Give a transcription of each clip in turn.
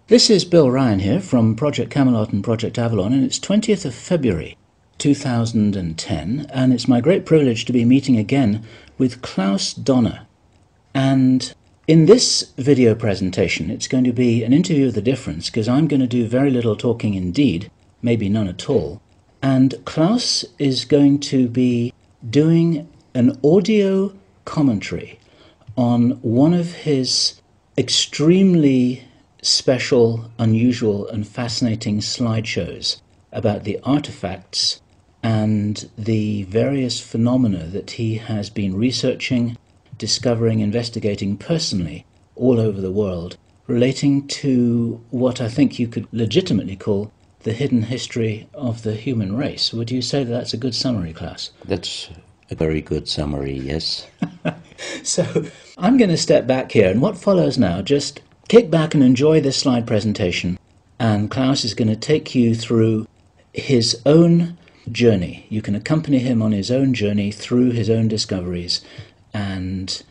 This is Bill Ryan here from Project Camelot and Project Avalon, and it's 20th of February 2010, and it's my great privilege to be meeting again with Klaus Dona. And in this video presentation, it's going to be an interview of the difference, because I'm going to do very little talking indeed, maybe none at all. And Klaus is going to be doing an audio commentary on one of his extremely special, unusual and fascinating slideshows about the artifacts and the various phenomena that he has been researching, discovering, investigating personally all over the world, relating to what I think you could legitimately call the hidden history of the human race. Would you say that that's a good summary, Klaus? That's a very good summary, yes. So I'm going to step back here, and what follows now, just kick back and enjoy this slide presentation, and Klaus is going to take you through his own journey. You can accompany him on his own journey through his own discoveries. And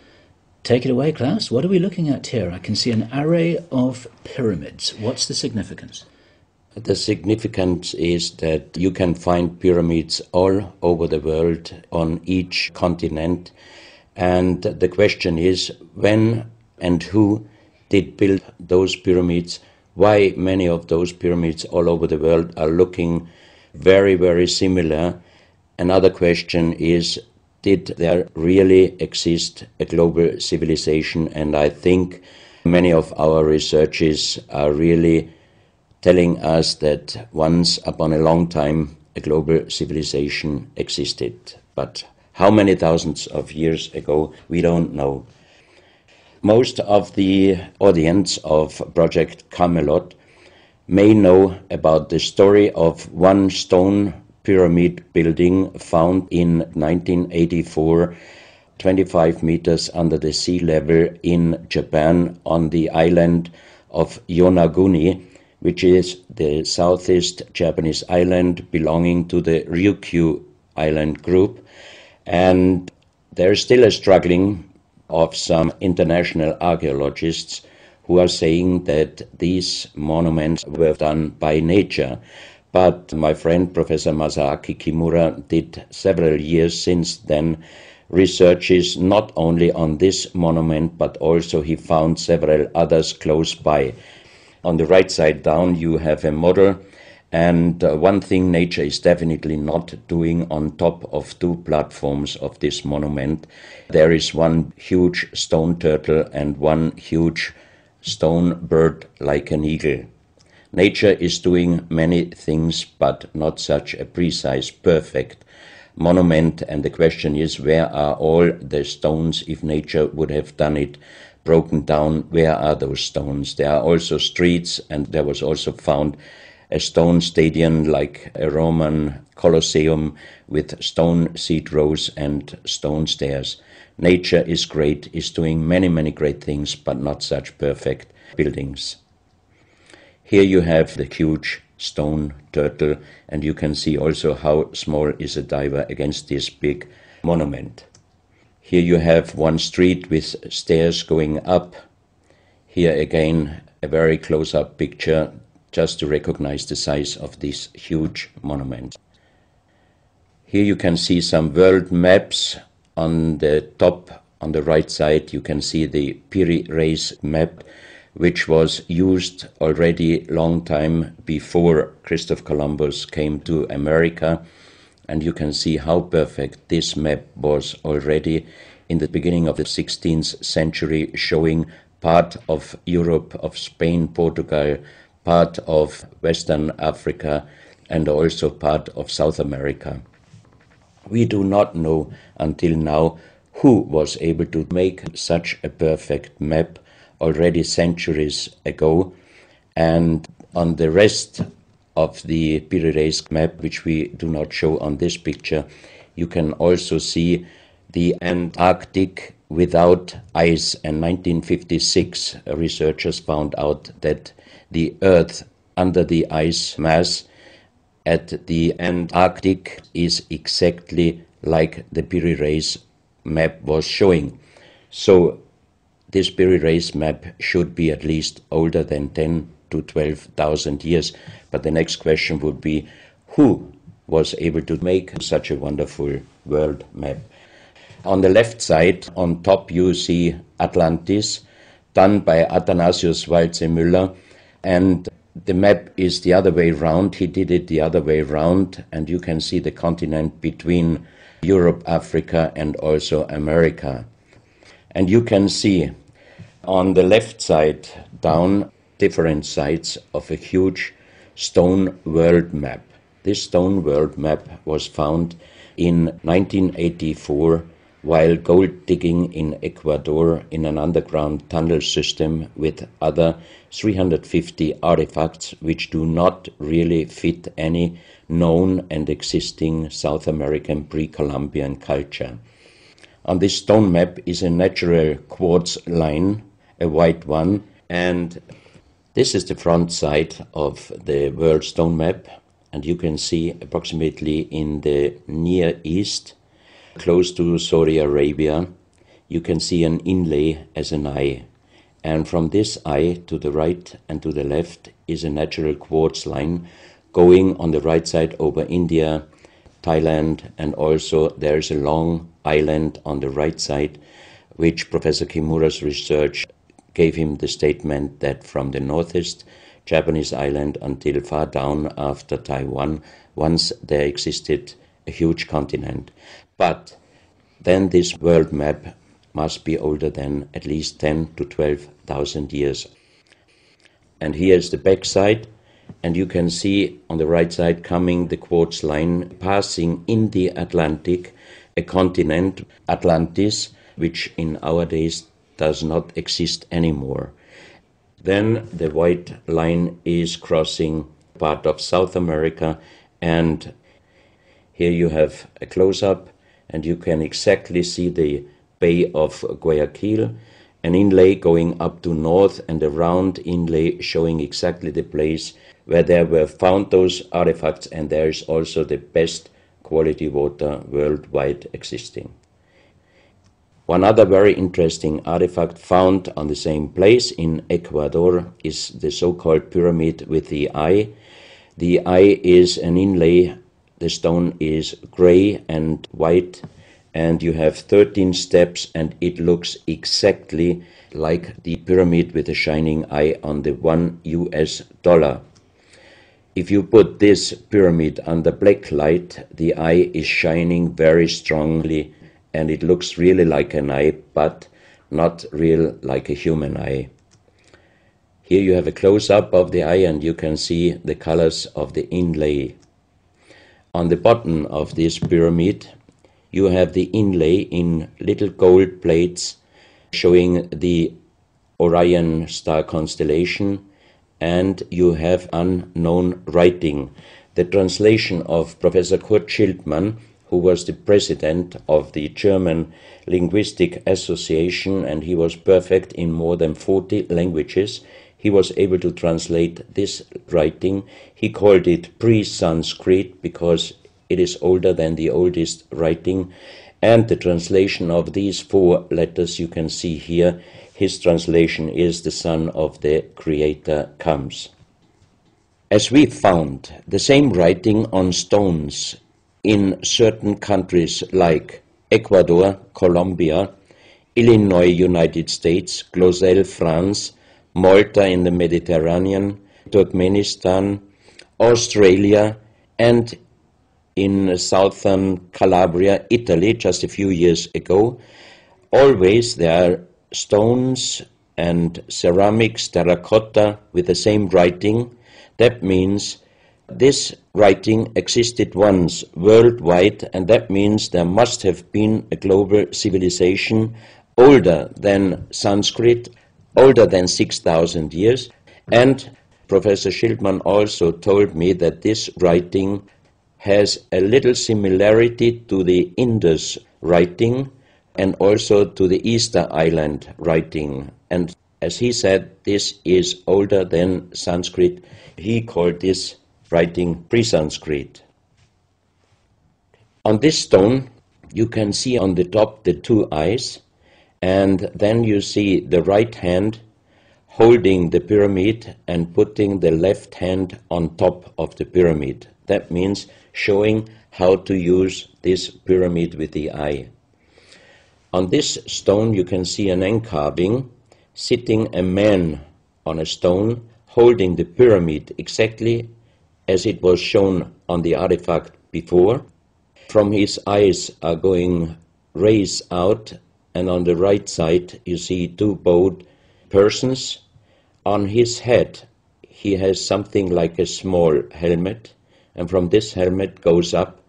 take it away, Klaus. What are we looking at here? I can see an array of pyramids. What's the significance? The significance is that you can find pyramids all over the world on each continent. And the question is, when and who did build those pyramids, why many of those pyramids all over the world are looking very, very similar. Another question is, did there really exist a global civilization? And I think many of our researches are really telling us that once upon a long time a global civilization existed. But how many thousands of years ago, we don't know. Most of the audience of Project Camelot may know about the story of one stone pyramid building found in 1984, 25 meters under the sea level in Japan on the island of Yonaguni, which is the southeast Japanese island belonging to the Ryukyu island group. And there's still a struggling of some international archaeologists who are saying that these monuments were done by nature. But my friend Professor Masaaki Kimura did several years since then researches not only on this monument, but also he found several others close by. On the right side down you have a model, and one thing nature is definitely not doing on top of two platforms of this monument. There is one huge stone turtle and one huge stone bird like an eagle. Nature is doing many things, but not such a precise, perfect monument. And the question is, where are all the stones? If nature would have done it broken down, where are those stones? There are also streets, and there was also found a stone stadium like a Roman Colosseum with stone seat rows and stone stairs. Nature is great, is doing many, many great things, but not such perfect buildings. Here you have the huge stone turtle, and you can see also how small is a diver against this big monument. Here you have one street with stairs going up. Here again a very close-up picture just to recognize the size of this huge monument. Here you can see some world maps. On the top, on the right side, you can see the Piri Reis map, which was used already long time before Christopher Columbus came to America. And you can see how perfect this map was already in the beginning of the 16th century, showing part of Europe, of Spain, Portugal, part of Western Africa, and also part of South America. We do not know until now who was able to make such a perfect map already centuries ago. And on the rest of the Piri Reis map, which we do not show on this picture, you can also see the Antarctic without ice. In 1956, researchers found out that the Earth under the ice mass at the Antarctic is exactly like the Piri Reis map was showing. So this Piri Reis map should be at least older than 10 to to 12,000 years. But the next question would be, who was able to make such a wonderful world map? On the left side, on top, you see Atlantis, done by Athanasius Walzemüller, and the map is the other way round. He did it the other way round, and you can see the continent between Europe, Africa, and also America. And you can see on the left side down different sides of a huge stone world map. This stone world map was found in 1984 while gold digging in Ecuador in an underground tunnel system with other 350 artifacts which do not really fit any known and existing South American pre-Columbian culture. On this stone map is a natural quartz line, a white one, and this is the front side of the world stone map, and you can see approximately in the Near East, close to Saudi Arabia, you can see an inlay as an eye. And from this eye to the right and to the left is a natural quartz line going on the right side over India, Thailand, and also there is a long island on the right side, which Professor Kimura's research gave him the statement that from the northeast Japanese island until far down after Taiwan, once there existed a huge continent. But then this world map must be older than at least 10 to 12,000 years. And here is the back side, and you can see on the right side coming the quartz line passing in the Atlantic, a continent, Atlantis, which in our days does not exist anymore. Then the white line is crossing part of South America, and here you have a close-up, and you can exactly see the Bay of Guayaquil, an inlay going up to north and a round inlay showing exactly the place where there were found those artifacts, and there is also the best quality water worldwide existing. One other very interesting artifact found on the same place in Ecuador is the so-called pyramid with the eye. The eye is an inlay. The stone is gray and white, and you have 13 steps, and it looks exactly like the pyramid with a shining eye on the $1. If you put this pyramid under black light, the eye is shining very strongly, and it looks really like an eye, but not real like a human eye. Here you have a close-up of the eye, and you can see the colors of the inlay. On the bottom of this pyramid, you have the inlay in little gold plates showing the Orion star constellation, and you have unknown writing. The translation of Professor Kurt Schildmann, who was the president of the German Linguistic Association, and he was perfect in more than 40 languages. He was able to translate this writing. He called it pre-Sanskrit because it is older than the oldest writing. And the translation of these 4 letters you can see here, his translation is "the Son of the Creator comes." As we found the same writing on stones in certain countries like Ecuador, Colombia, Illinois, United States, Clausel, France, Malta in the Mediterranean, Turkmenistan, Australia, and in southern Calabria, Italy, just a few years ago. Always there are stones and ceramics, terracotta, with the same writing. That means this writing existed once worldwide, and that means there must have been a global civilization older than Sanskrit, older than 6,000 years. And Professor Schildmann also told me that this writing has a little similarity to the Indus writing and also to the Easter Island writing. And as he said, this is older than Sanskrit. He called this writing pre-Sanskrit. On this stone, you can see on the top the 2 eyes, and then you see the right hand holding the pyramid and putting the left hand on top of the pyramid. That means showing how to use this pyramid with the eye. On this stone you can see an encarving, sitting a man on a stone holding the pyramid exactly as it was shown on the artifact before. From his eyes are going rays out, and on the right side you see two bowed persons. On his head he has something like a small helmet, and from this helmet goes up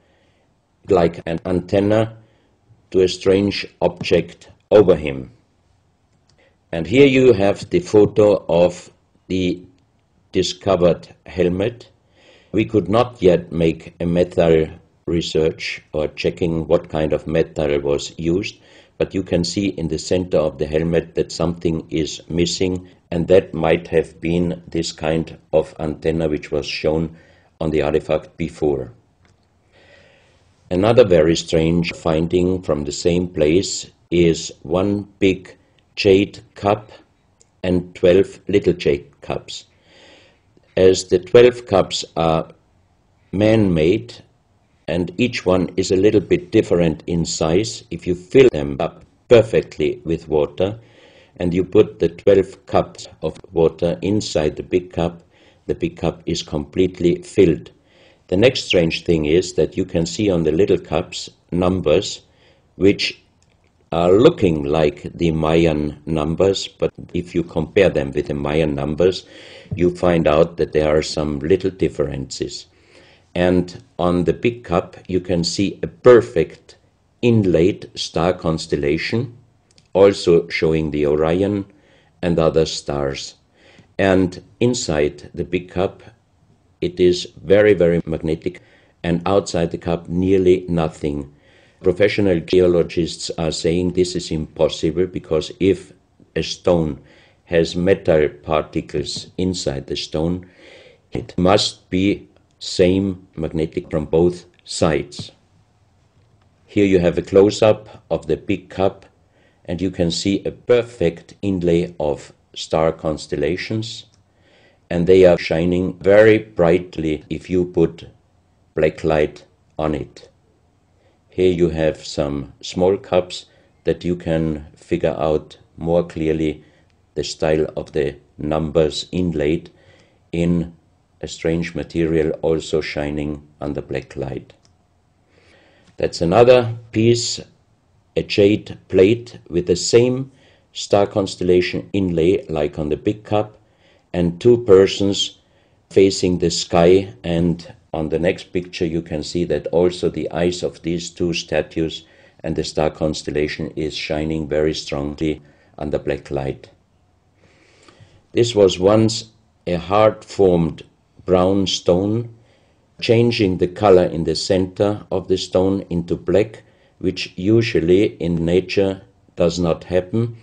like an antenna to a strange object over him. And here you have the photo of the discovered helmet. We could not yet make a metal research or checking what kind of metal was used, but you can see in the center of the helmet that something is missing, and that might have been this kind of antenna which was shown on the artifact before. Another very strange finding from the same place is one big jade cup and 12 little jade cups. As the 12 cups are man-made and each one is a little bit different in size, if you fill them up perfectly with water and you put the 12 cups of water inside the big cup is completely filled. The next strange thing is that you can see on the little cups numbers which are looking like the Mayan numbers, but if you compare them with the Mayan numbers, you find out that there are some little differences. And on the big cup you can see a perfect inlaid star constellation, also showing the Orion and other stars. And inside the big cup it is very, very magnetic, and outside the cup nearly nothing. Professional geologists are saying this is impossible, because if a stone has metal particles inside the stone, it must be same magnetic from both sides. Here you have a close-up of the big cup, and you can see a perfect inlay of star constellations, and they are shining very brightly if you put black light on it. Here you have some small cups that you can figure out more clearly the style of the numbers inlaid in a strange material, also shining under black light. That's another piece, a jade plate with the same star constellation inlay like on the big cup, and two persons facing the sky, and on the next picture you can see that also the eyes of these two statues and the star constellation is shining very strongly under black light. This was once a hard-formed brown stone, changing the color in the center of the stone into black, which usually in nature does not happen.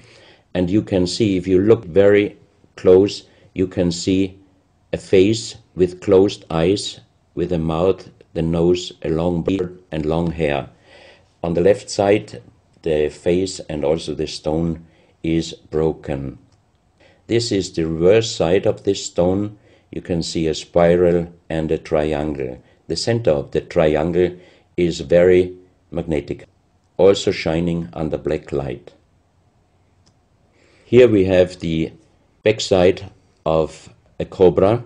And you can see, if you look very close, you can see a face with closed eyes, with a mouth, the nose, a long beard and long hair. On the left side, the face and also the stone is broken. This is the reverse side of this stone. You can see a spiral and a triangle. The center of the triangle is very magnetic, also shining under black light. Here we have the backside of a cobra.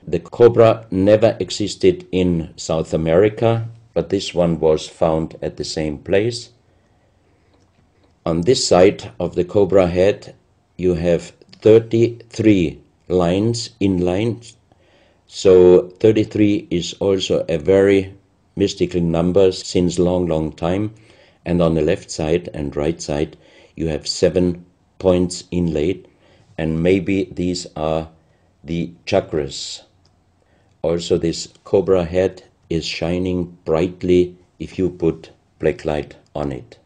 The cobra never existed in South America, but this one was found at the same place. On this side of the cobra head you have 33 lines in lines, so 33 is also a very mystical number since long time, and on the left side and right side you have 7 points inlaid, and maybe these are the chakras. Also this cobra head is shining brightly if you put black light on it.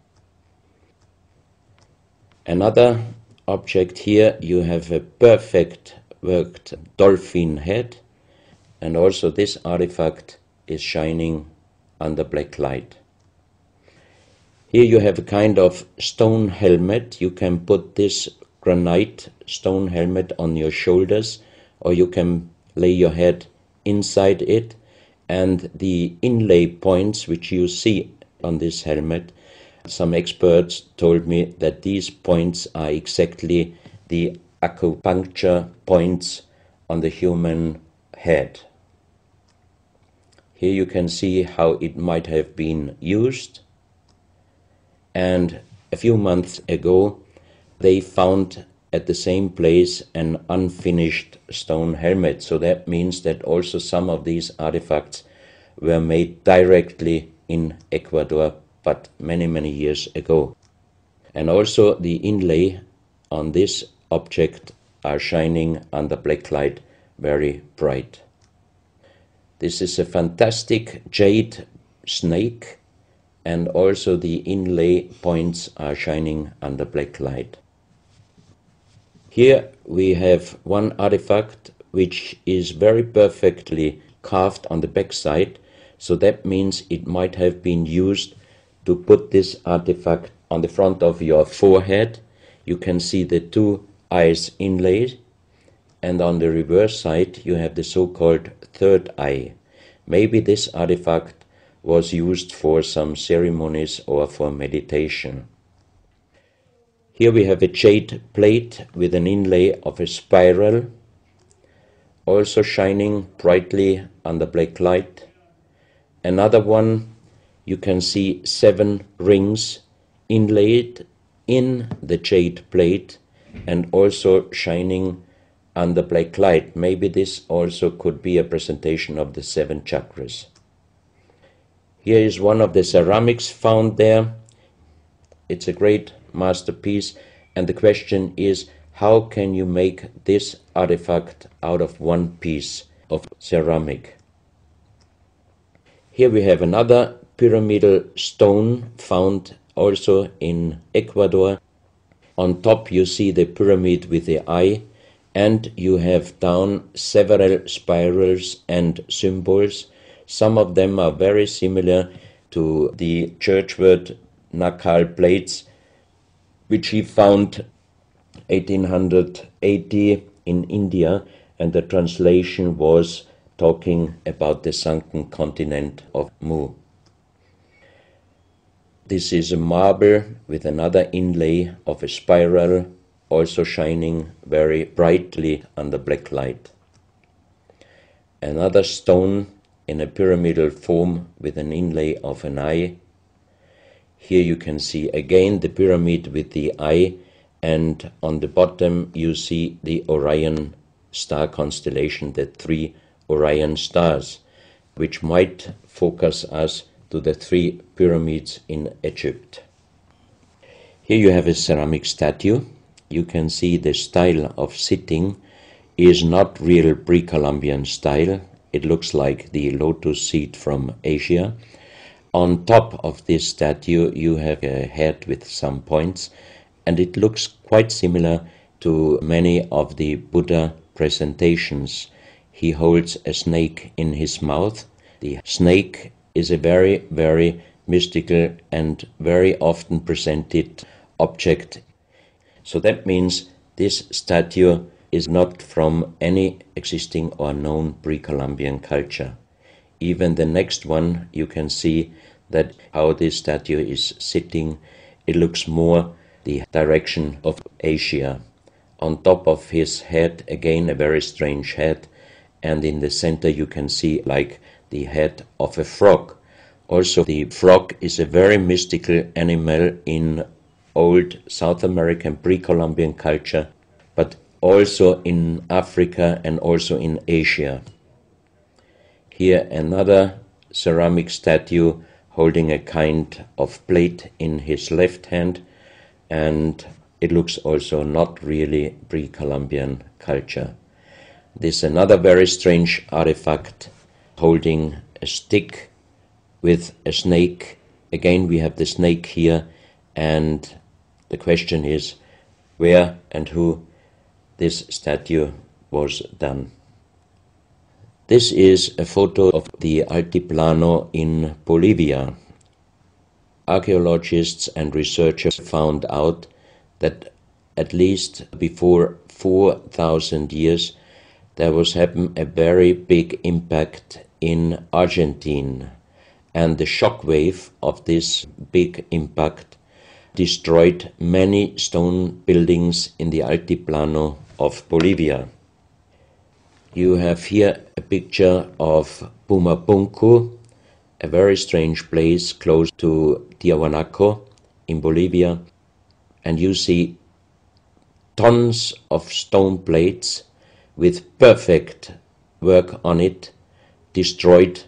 Another object here, you have a perfect worked dolphin head, and also this artifact is shining under black light. Here you have a kind of stone helmet. You can put this granite stone helmet on your shoulders, or you can lay your head inside it, and the inlay points which you see on this helmet, some experts told me that these points are exactly the acupuncture points on the human head. Here you can see how it might have been used, and a few months ago they found at the same place an unfinished stone helmet. So that means that also some of these artifacts were made directly in Ecuador, but many years ago. And also the inlay on this object are shining under black light very bright. This is a fantastic jade snake, and also the inlay points are shining under black light. Here we have one artifact which is very perfectly carved on the back side, so that means it might have been used to put this artifact on the front of your forehead. You can see the two eyes inlaid, and on the reverse side you have the so-called third eye. Maybe this artifact was used for some ceremonies or for meditation. Here we have a jade plate with an inlay of a spiral, also shining brightly under black light. Another one, you can see 7 rings inlaid in the jade plate and also shining under black light. Maybe this also could be a presentation of the 7 chakras. Here is one of the ceramics found there. It's a great masterpiece, and the question is, how can you make this artifact out of one piece of ceramic? Here we have another pyramidal stone found also in Ecuador. On top you see the pyramid with the eye, and you have down several spirals and symbols. Some of them are very similar to the churchward Nakal plates, which he found 1880 in India, and the translation was talking about the sunken continent of Mu. This is a marble with another inlay of a spiral, also shining very brightly under black light. Another stone in a pyramidal form with an inlay of an eye. Here you can see again the pyramid with the eye, and on the bottom you see the Orion star constellation, the 3 Orion stars, which might focus us to the 3 pyramids in Egypt. Here you have a ceramic statue. You can see the style of sitting is not real pre-Columbian style. It looks like the lotus seat from Asia. On top of this statue you have a head with some points, and it looks quite similar to many of the Buddha presentations. He holds a snake in his mouth. The snake is a very mystical and very often presented object. So that means this statue is not from any existing or known pre-Columbian culture. Even the next one, you can see that how this statue is sitting, it looks more the direction of Asia. On top of his head, again a very strange head, and in the center you can see like the head of a frog. Also the frog is a very mystical animal in old South American pre-Columbian culture, but also in Africa and also in Asia. Here another ceramic statue holding a kind of plate in his left hand, and it looks also not really pre-Columbian culture. This is another very strange artifact holding a stick with a snake. Again we have the snake here, and the question is where and who this statue was done. This is a photo of the Altiplano in Bolivia. Archaeologists and researchers found out that at least before 4,000 years, there was happened a very big impact in Argentina, and the shock wave of this big impact destroyed many stone buildings in the Altiplano of Bolivia. You have here a picture of Pumapunku, a very strange place close to Tiahuanaco in Bolivia, and you see tons of stone plates with perfect work on it, destroyed.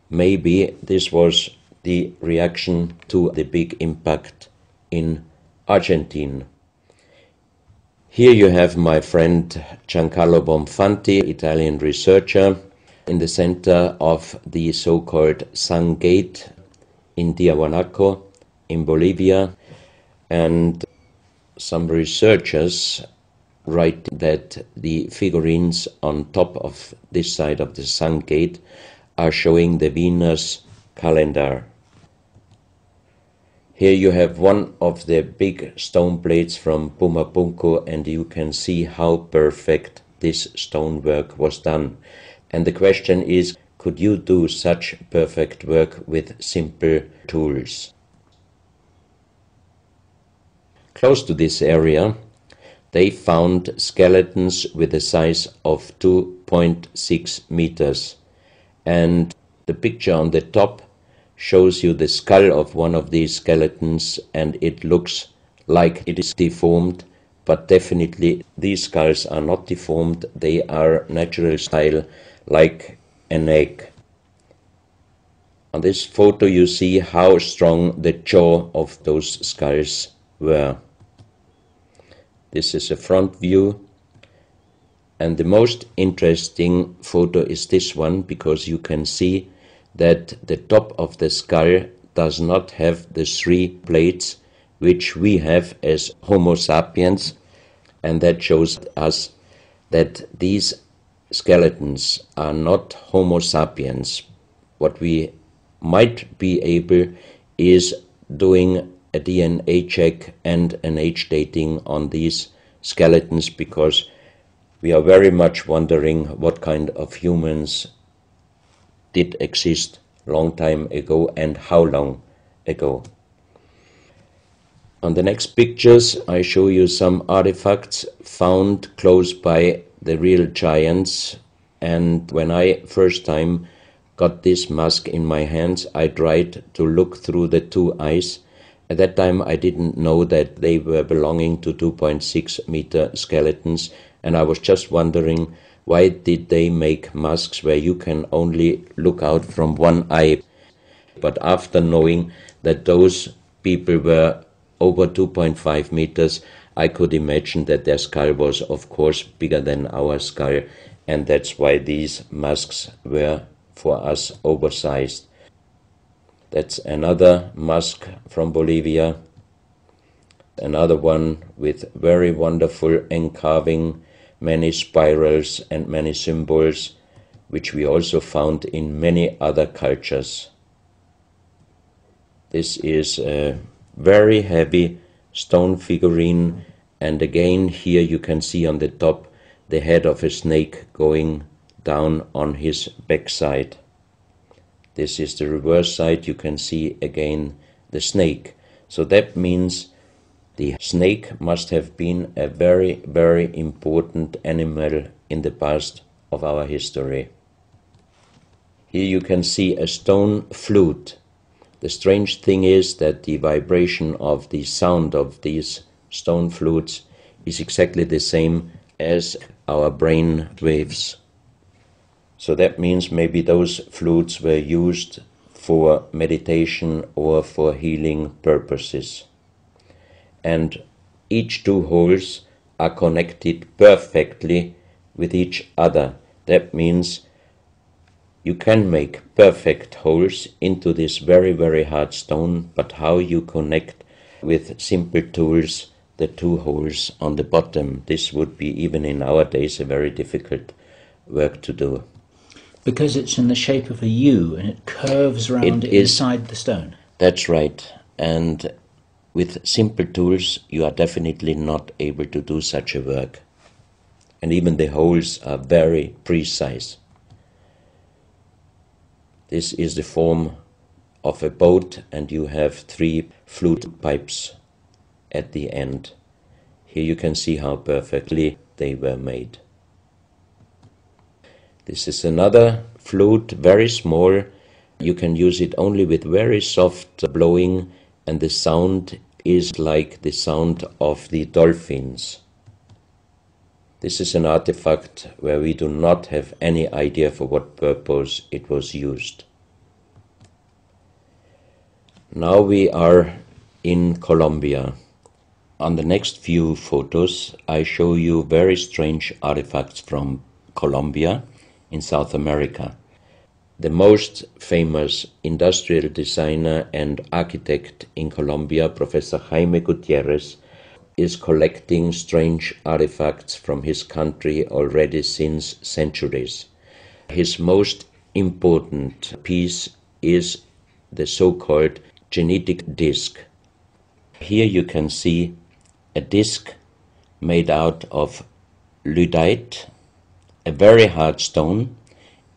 Maybe this was the reaction to the big impact in Argentina. Here you have my friend Giancarlo Bonfanti, Italian researcher, in the center of the so-called Sun Gate in Tiahuanaco in Bolivia, and some researchers write that the figurines on top of this side of the Sun Gate are showing the Venus calendar. Here you have one of the big stone plates from Pumapunku, and you can see how perfect this stonework was done. And the question is, could you do such perfect work with simple tools? Close to this area, they found skeletons with a size of 2.6 meters. And the picture on the top shows you the skull of one of these skeletons, and it looks like it is deformed, but definitely these skulls are not deformed. They are natural style, like an egg. On this photo you see how strong the jaw of those skulls were. This is a front view, and the most interesting photo is this one, because you can see that the top of the skull does not have the 3 plates which we have as Homo sapiens, and that shows us that these skeletons are not Homo sapiens. What we might be able is doing a DNA check and an age dating on these skeletons, because we are very much wondering what kind of humans did exist long time ago and how long ago. On the next pictures I show you some artifacts found close by the real giants, and when I first time got this mask in my hands, I tried to look through the 2 eyes. At that time I didn't know that they were belonging to 2.6 meter skeletons, and I was just wondering, why did they make masks where you can only look out from 1 eye? But after knowing that those people were over 2.5 meters, I could imagine that their skull was of course bigger than our skull, and that's why these masks were for us oversized. That's another mask from Bolivia, another one with very wonderful encarving, many spirals and many symbols, which we also found in many other cultures. This is a very heavy stone figurine, and again here you can see on the top the head of a snake going down on his backside. This is the reverse side. You can see again the snake. So that means the snake must have been a very, very important animal in the past of our history. Here you can see a stone flute. The strange thing is that the vibration of the sound of these stone flutes is exactly the same as our brain waves. So that means maybe those flutes were used for meditation or for healing purposes. And each 2 holes are connected perfectly with each other. That means you can make perfect holes into this very, very hard stone, but how you connect with simple tools the 2 holes on the bottom, this would be, even in our days, a very difficult work to do. Because it's in the shape of a U and it curves around inside the stone. That's right. And with simple tools you are definitely not able to do such a work. And even the holes are very precise. This is the form of a boat, and you have 3 flute pipes at the end. Here you can see how perfectly they were made. This is another flute, very small. You can use it only with very soft blowing, and the sound is like the sound of the dolphins. This is an artifact where we do not have any idea for what purpose it was used. Now we are in Colombia. On the next few photos I show you very strange artifacts from Colombia in South America. The most famous industrial designer and architect in Colombia, Professor Jaime Gutierrez, is collecting strange artifacts from his country already since centuries. His most important piece is the so-called genetic disc. Here you can see a disc made out of lyddite, a very hard stone.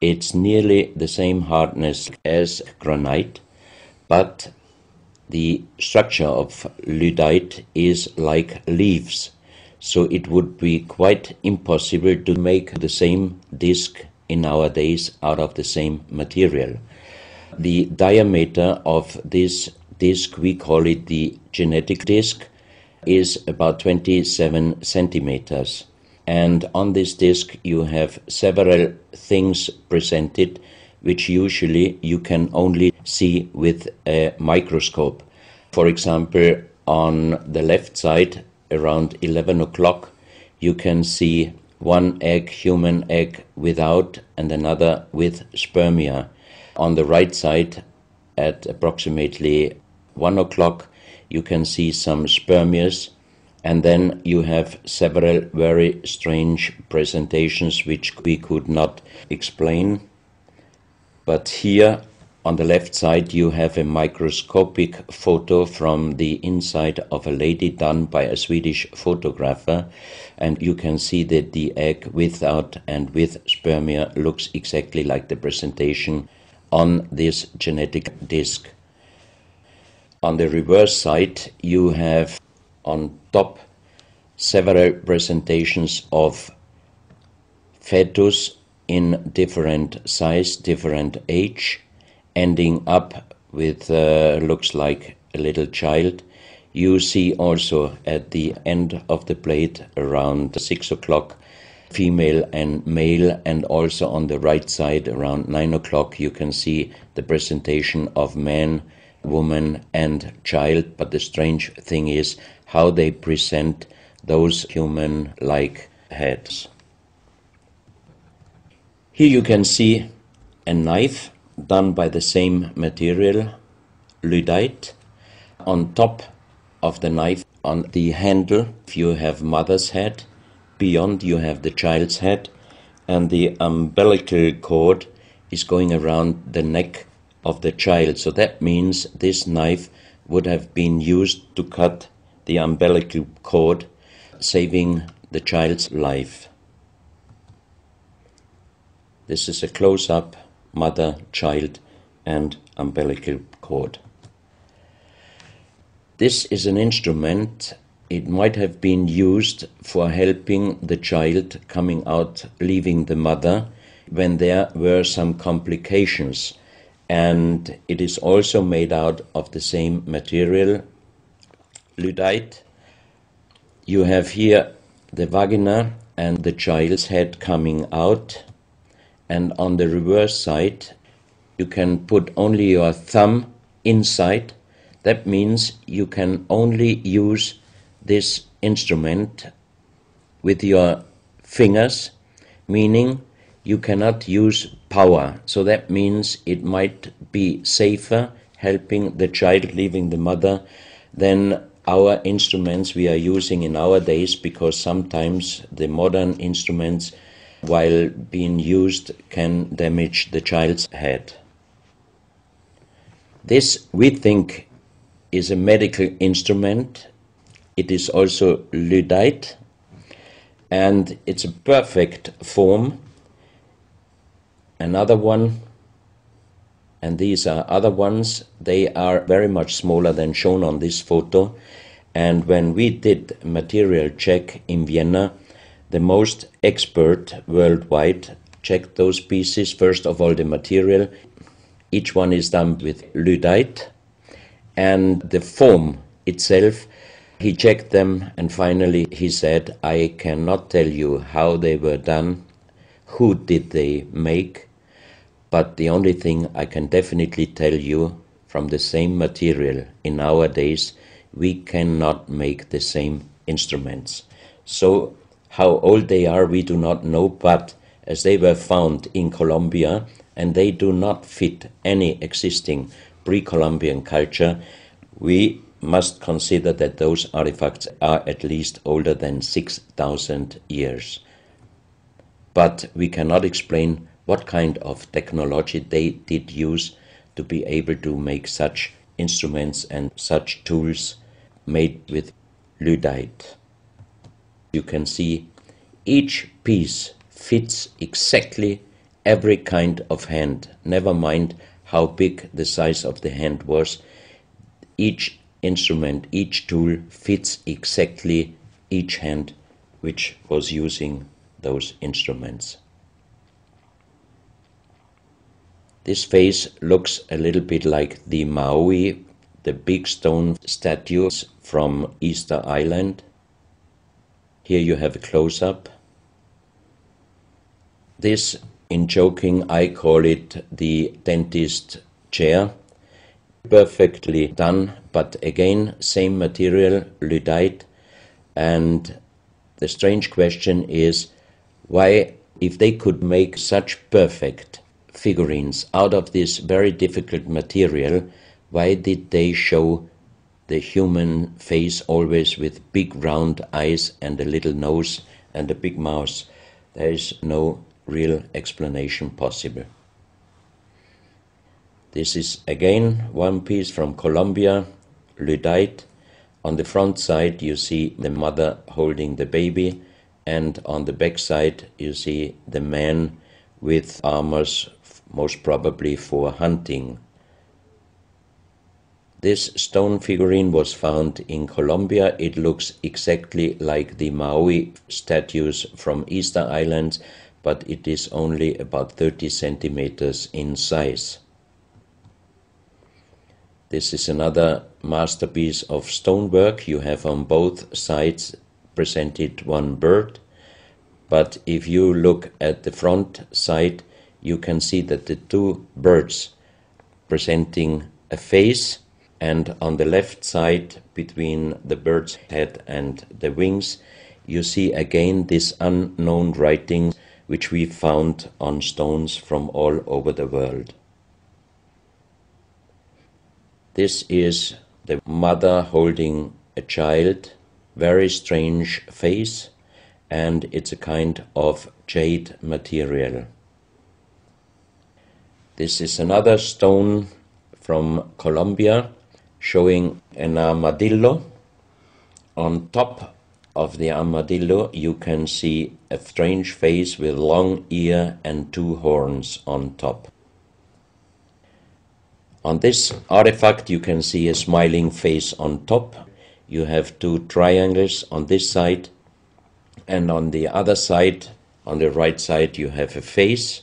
It's nearly the same hardness as granite, but the structure of lyddite is like leaves, so it would be quite impossible to make the same disc in our days out of the same material. The diameter of this disc, we call it the genetic disc, is about 27 centimeters. And on this disc you have several things presented which usually you can only see with a microscope. For example, on the left side, around 11 o'clock, you can see one egg, human egg, without, and another with spermia. On the right side, at approximately 1 o'clock, you can see some spermias, and then you have several very strange presentations which we could not explain. But here on the left side you have a microscopic photo from the inside of a lady done by a Swedish photographer, and you can see that the egg without and with spermia looks exactly like the presentation on this genetic disc. On the reverse side you have on top several presentations of fetus in different size, different age, ending up with looks like a little child. You see also at the end of the plate around 6 o'clock female and male, and also on the right side around 9 o'clock you can see the presentation of man, woman and child. But the strange thing is how they present those human-like heads. Here you can see a knife done by the same material, lyddite. On top of the knife, on the handle, you have mother's head. Beyond you have the child's head, and the umbilical cord is going around the neck of the child. So that means this knife would have been used to cut the umbilical cord, saving the child's life. This is a close-up mother, child and umbilical cord. This is an instrument. It might have been used for helping the child coming out, leaving the mother, when there were some complications. And it is also made out of the same material, lyddite. You have here the vagina and the child's head coming out. And on the reverse side, you can put only your thumb inside. That means you can only use this instrument with your fingers, meaning you cannot use power. So that means it might be safer helping the child leaving the mother than our instruments we are using in our days, because sometimes the modern instruments, while being used, can damage the child's head. This, we think, is a medical instrument. It is also lyddite, and it's a perfect form. Another one, and these are other ones, they are very much smaller than shown on this photo. And when we did a material check in Vienna, the most expert worldwide checked those pieces. First of all, the material. Each one is done with lyddite, and the form itself, he checked them, and finally he said, I cannot tell you how they were done, who did they make, but the only thing I can definitely tell you, from the same material in our days, we cannot make the same instruments. So how old they are, we do not know, but as they were found in Colombia, and they do not fit any existing pre-Columbian culture, we must consider that those artifacts are at least older than 6,000 years. But we cannot explain what kind of technology they did use to be able to make such instruments and such tools made with lyddite. You can see each piece fits exactly every kind of hand, never mind how big the size of the hand was. Each instrument, each tool fits exactly each hand which was using those instruments. This face looks a little bit like the Maui, the big stone statues from Easter Island. Here you have a close-up. This, in joking, I call it the dentist chair. Perfectly done, but again, same material, lyddite. And the strange question is, why, if they could make such perfect figurines out of this very difficult material, why did they show the human face always with big round eyes and a little nose and a big mouth? There is no real explanation possible. This is again one piece from Colombia, lyddite. On the front side you see the mother holding the baby, and on the back side you see the man with armors, most probably for hunting. This stone figurine was found in Colombia. It looks exactly like the Maui statues from Easter Islands, but it is only about 30 centimeters in size. This is another masterpiece of stonework. You have on both sides presented one bird, but if you look at the front side, you can see that the two birds presenting a face, and on the left side, between the bird's head and the wings, you see again this unknown writing which we found on stones from all over the world. This is the mother holding a child, very strange face, and it's a kind of jade material. This is another stone from Colombia showing an armadillo. On top of the armadillo you can see a strange face with long ear and two horns on top. On this artifact you can see a smiling face on top. You have two triangles on this side, and on the other side, on the right side, you have a face.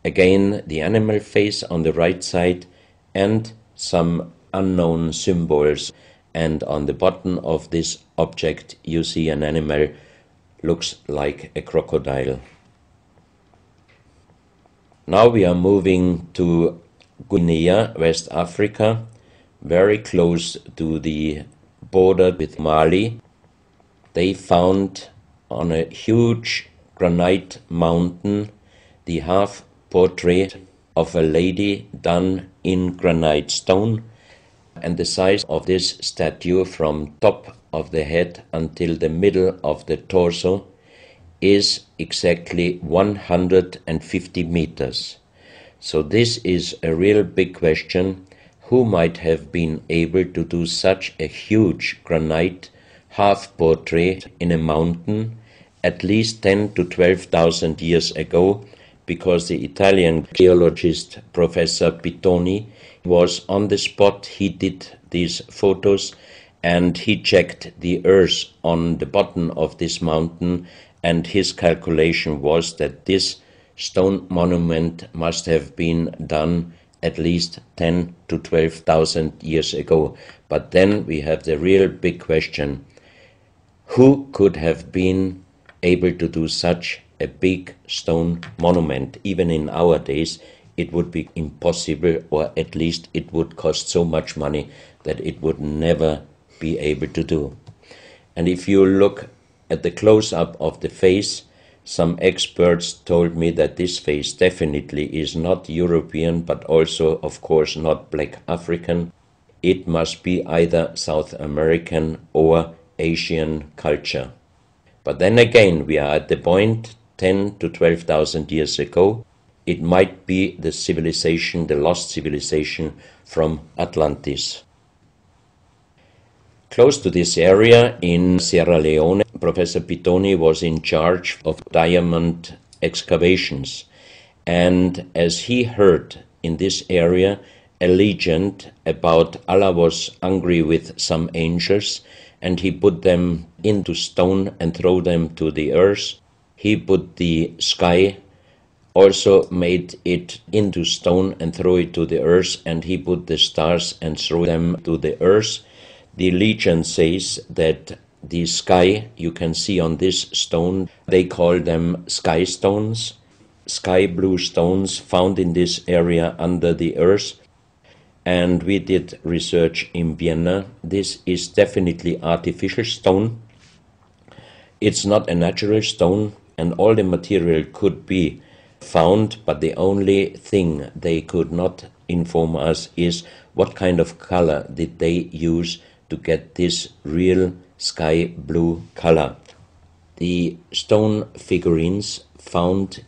Again, the animal face on the right side, and some unknown symbols. And on the bottom of this object you see an animal, looks like a crocodile. Now we are moving to Guinea, West Africa, very close to the border with Mali. They found on a huge granite mountain the half portrait of a lady done in granite stone, and the size of this statue from top of the head until the middle of the torso is exactly 150 meters. So this is a real big question. who might have been able to do such a huge granite half-portrait in a mountain at least 10 to 12,000 years ago, because the Italian geologist Professor Pittoni was on the spot. He did these photos and he checked the earth on the bottom of this mountain, and his calculation was that this stone monument must have been done at least 10 to 12,000 years ago. But then we have the real big question: who could have been able to do such a big stone monument? Even in our days, it would be impossible, or at least it would cost so much money that it would never be able to do. And if you look at the close-up of the face, some experts told me that this face definitely is not European, but also, of course, not black African. It must be either South American or Asian culture. But then again, we are at the point 10 to 12,000 years ago. It might be the civilization, the lost civilization from Atlantis. Close to this area in Sierra Leone, Professor Pittoni was in charge of diamond excavations. And as he heard in this area a legend about Allah was angry with some angels, and he put them into stone and throw them to the earth, he put the sky, also made it into stone and throw it to the earth, and he put the stars and throw them to the earth. The legend says that the sky you can see on this stone, they call them sky stones, sky blue stones found in this area under the earth. And we did research in Vienna. This is definitely artificial stone. It's not a natural stone, and all the material could be found, but the only thing they could not inform us is what kind of color did they use to get this real sky blue color. The stone figurines found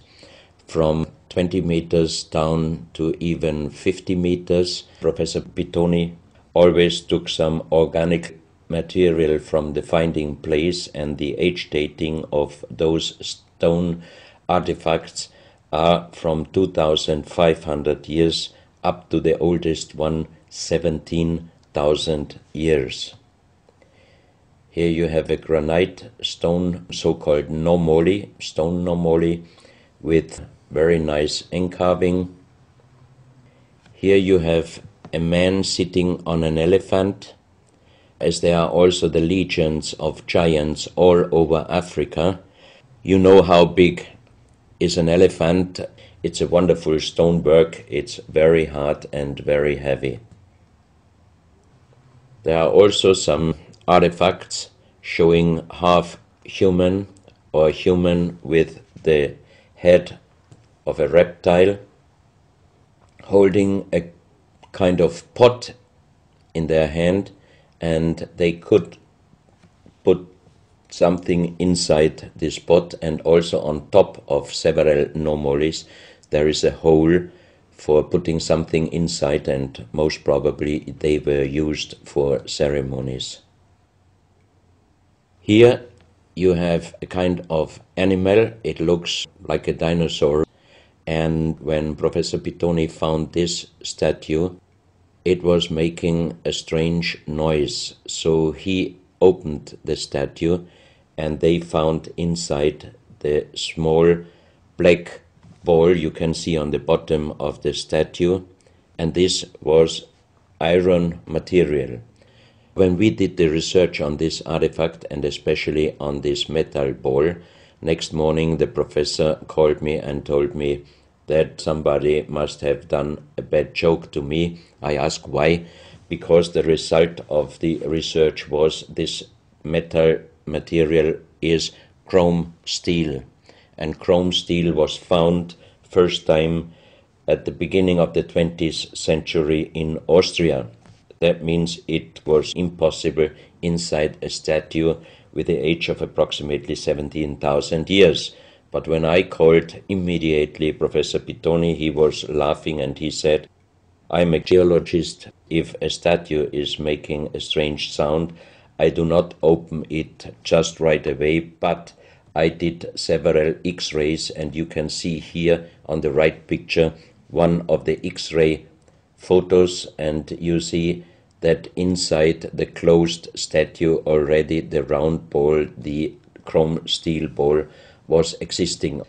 from 20 meters down to even 50 meters. Professor Pittoni always took some organic material from the finding place, and the age dating of those stone artifacts are from 2,500 years up to the oldest one, 17,000 years. Here you have a granite stone, so-called nomoli, stone nomoli, with very nice encarving. Here you have a man sitting on an elephant, as there are also the legends of giants all over Africa. You know how big is an elephant. It's a wonderful stonework. It's very hard and very heavy. There are also some artifacts showing half human or human with the head of a reptile, holding a kind of pot in their hand, and they could put something inside this pot, and also on top of several nomolis there is a hole for putting something inside, and most probably they were used for ceremonies. Here you have a kind of animal. It looks like a dinosaur, and when Professor Pittoni found this statue, it was making a strange noise. So he opened the statue, and they found inside the small black ball you can see on the bottom of the statue, and this was iron material. When we did the research on this artifact, and especially on this metal ball, next morning the professor called me and told me that somebody must have done a bad joke to me. I asked why, because the result of the research was this metal material is chrome steel, and chrome steel was found first time at the beginning of the 20th century in Austria. That means it was impossible inside a statue with the age of approximately 17,000 years. But when I called immediately Professor Pittoni, he was laughing and he said, I'm a geologist. If a statue is making a strange sound, I do not open it just right away, but I did several X-rays, and you can see here on the right picture one of the X-ray photos, and you see that inside the closed statue already the round ball, the chrome steel ball, was existing.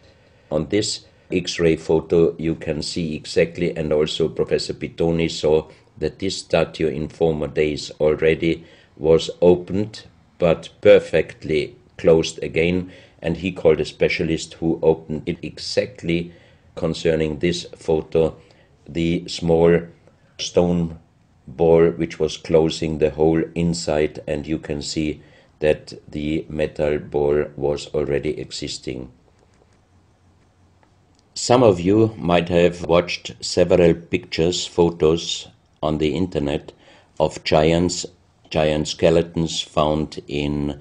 On this X-ray photo you can see exactly, and also Professor Pittoni saw that this statue in former days already was opened but perfectly closed again, and he called a specialist who opened it exactly concerning this photo, the small stone ball which was closing the hole inside, and you can see that the metal ball was already existing. Some of you might have watched several pictures, photos on the internet of giant skeletons found in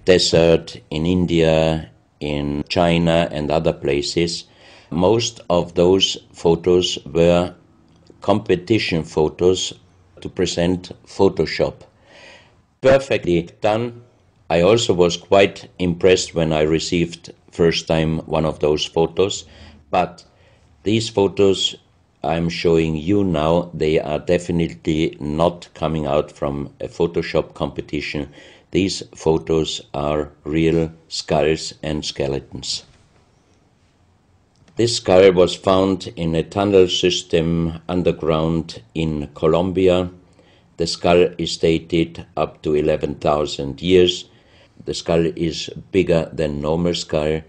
desert, in India, in China and other places. Most of those photos were competition photos to present Photoshop. Perfectly done. I also was quite impressed when I received first time one of those photos, but these photos I'm showing you now, they are definitely not coming out from a Photoshop competition. These photos are real skulls and skeletons. This skull was found in a tunnel system underground in Colombia. The skull is dated up to 11,000 years. The skull is bigger than normal skull,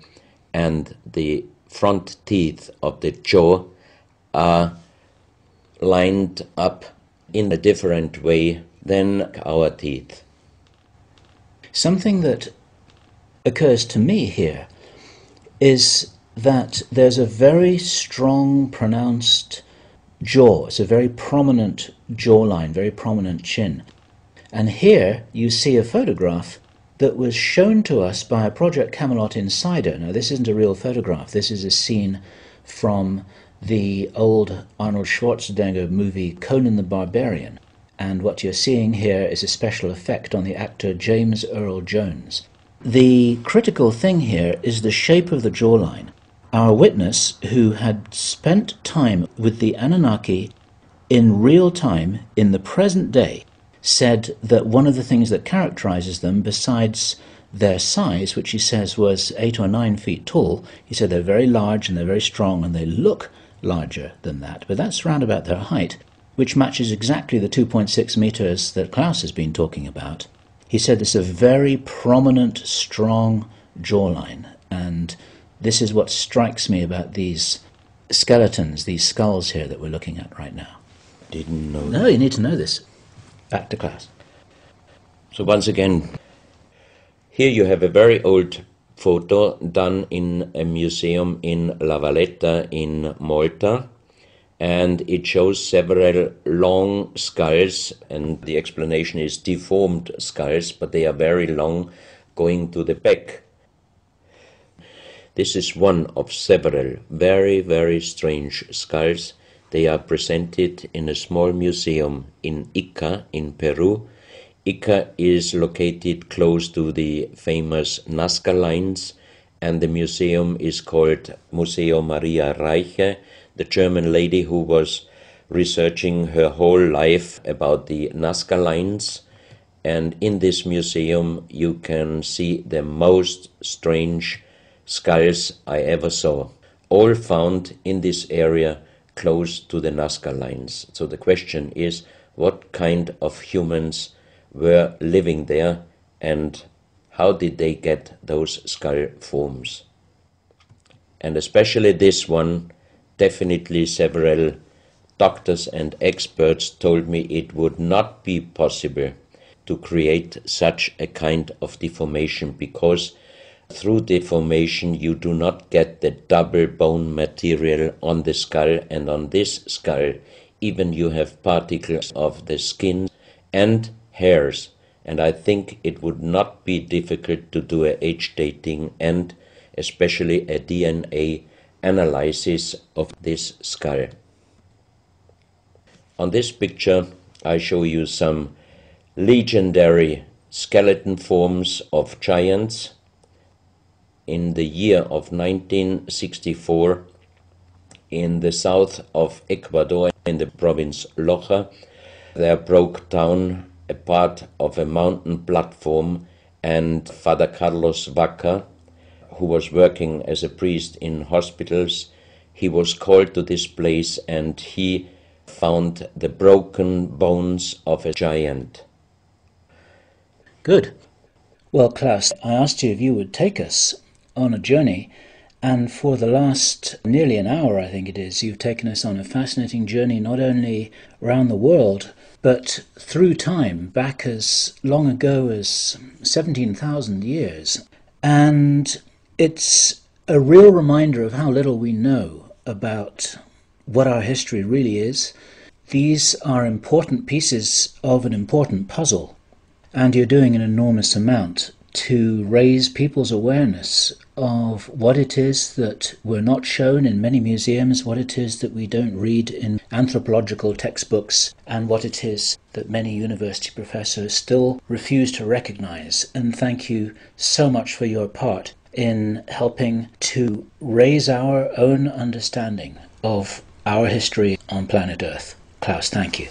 and the front teeth of the jaw are lined up in a different way than our teeth. Something that occurs to me here is that there's a very strong, pronounced jaw. It's a very prominent jawline, very prominent chin. And here you see a photograph that was shown to us by a Project Camelot insider. Now, this isn't a real photograph. This is a scene from the old Arnold Schwarzenegger movie Conan the Barbarian. And what you're seeing here is a special effect on the actor James Earl Jones. The critical thing here is the shape of the jawline. Our witness, who had spent time with the Anunnaki in real time, in the present day, said that one of the things that characterizes them, besides their size, which he says was 8 or 9 feet tall, he said they're very large and they're very strong and they look larger than that, but that's round about their height, which matches exactly the 2.6 meters that Klaus has been talking about. He said this is a very prominent, strong jawline, and this is what strikes me about these skeletons, these skulls here that we're looking at right now. Didn't know. No, you need to know this. Back to Klaus. So once again, here you have a very old photo done in a museum in La Valletta in Malta, and it shows several long skulls, and the explanation is deformed skulls, but they are very long, going to the back. This is one of several very, very strange skulls. They are presented in a small museum in Ica in Peru. Ica is located close to the famous Nazca lines, and the museum is called Museo Maria Reiche, the German lady who was researching her whole life about the Nazca lines. And in this museum you can see the most strange skulls I ever saw, all found in this area close to the Nazca lines. So the question is, what kind of humans were living there, and how did they get those skull forms? And especially this one, definitely several doctors and experts told me it would not be possible to create such a kind of deformation, because through deformation you do not get the double bone material on the skull, and on this skull even you have particles of the skin and hairs, and I think it would not be difficult to do a age dating and especially a DNA analysis of this skull. On this picture, I show you some legendary skeleton forms of giants. In the year of 1964, in the south of Ecuador, in the province Loja, there broke down a part of a mountain platform, and Father Carlos Vaca, who was working as a priest in hospitals, he was called to this place and he found the broken bones of a giant. Good. Well, Klaus, I asked you if you would take us on a journey, and for the last nearly an hour, I think it is, you've taken us on a fascinating journey not only around the world, but through time, back as long ago as 17,000 years. And it's a real reminder of how little we know about what our history really is. These are important pieces of an important puzzle, and you're doing an enormous amount to raise people's awareness of what it is that we're not shown in many museums, what it is that we don't read in anthropological textbooks, and what it is that many university professors still refuse to recognize. And thank you so much for your part in helping to raise our own understanding of our history on planet Earth. Klaus, thank you.